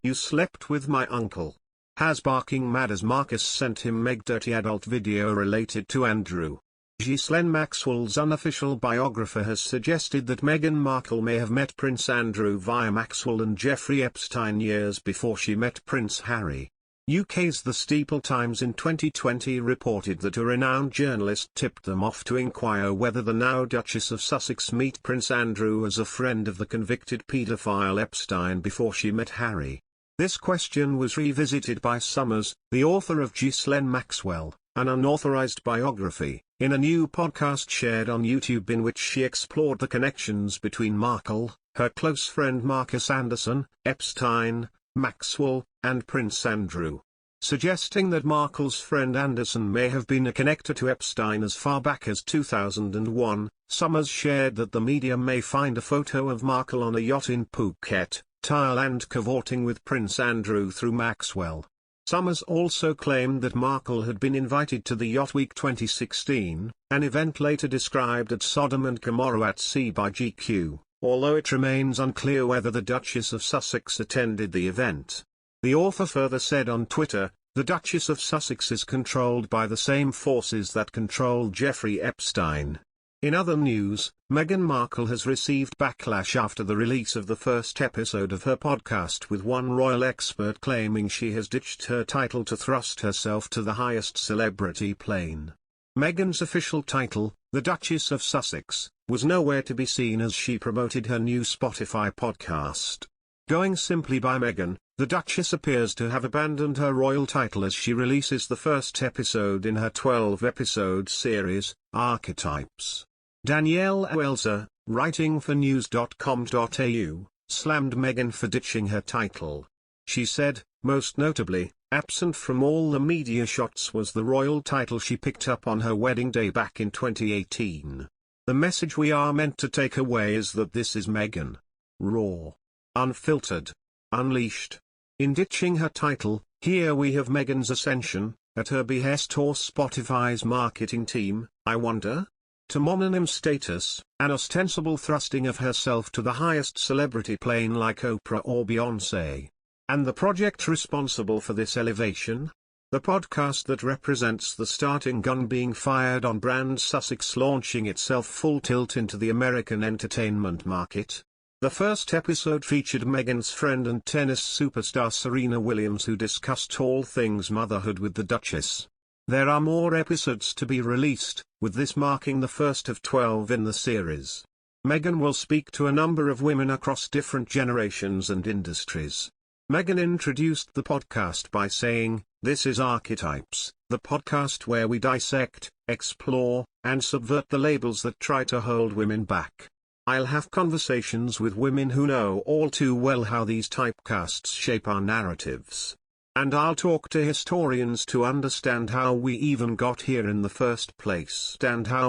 You slept with my uncle. Has barking mad as Markus sent him dirty adult video related to Andrew. Ghislaine Maxwell's unofficial biographer has suggested that Meghan Markle may have met Prince Andrew via Maxwell and Jeffrey Epstein years before she met Prince Harry. UK's The Steeple Times in 2020 reported that a renowned journalist tipped them off to inquire whether the now Duchess of Sussex met Prince Andrew as a friend of the convicted paedophile Epstein before she met Harry. This question was revisited by Summers, the author of Ghislaine Maxwell, an unauthorized biography, in a new podcast shared on YouTube in which she explored the connections between Markle, her close friend Marcus Anderson, Epstein, Maxwell, and Prince Andrew, suggesting that Markle's friend Anderson may have been a connector to Epstein as far back as 2001. Summers shared that the media may find a photo of Markle on a yacht in Phuket, Thailand, cavorting with Prince Andrew through Maxwell. Summers also claimed that Markle had been invited to the Yacht Week 2016, an event later described as Sodom and Gomorrah at sea by GQ, although it remains unclear whether the Duchess of Sussex attended the event. The author further said on Twitter, "The Duchess of Sussex is controlled by the same forces that controlled Jeffrey Epstein." In other news, Meghan Markle has received backlash after the release of the first episode of her podcast, with one royal expert claiming she has ditched her title to thrust herself to the highest celebrity plane. Meghan's official title, the Duchess of Sussex, was nowhere to be seen as she promoted her new Spotify podcast. Going simply by Meghan, the Duchess appears to have abandoned her royal title as she releases the first episode in her 12-episode series, Archetypes. Danielle Welzer, writing for news.com.au, slammed Meghan for ditching her title. She said, most notably, absent from all the media shots was the royal title she picked up on her wedding day back in 2018. The message we are meant to take away is that this is Meghan. Raw. Unfiltered. Unleashed. In ditching her title, here we have Meghan's ascension, at her behest or Spotify's marketing team, I wonder? To mononym status, an ostensible thrusting of herself to the highest celebrity plane like Oprah or Beyoncé. And the project responsible for this elevation? The podcast that represents the starting gun being fired on brand Sussex launching itself full tilt into the American entertainment market. The first episode featured Meghan's friend and tennis superstar Serena Williams, who discussed all things motherhood with the Duchess. There are more episodes to be released, with this marking the first of 12 in the series. Meghan will speak to a number of women across different generations and industries. Meghan introduced the podcast by saying, "This is Archetypes, the podcast where we dissect, explore, and subvert the labels that try to hold women back. I'll have conversations with women who know all too well how these typecasts shape our narratives. And I'll talk to historians to understand how we even got here in the first place and how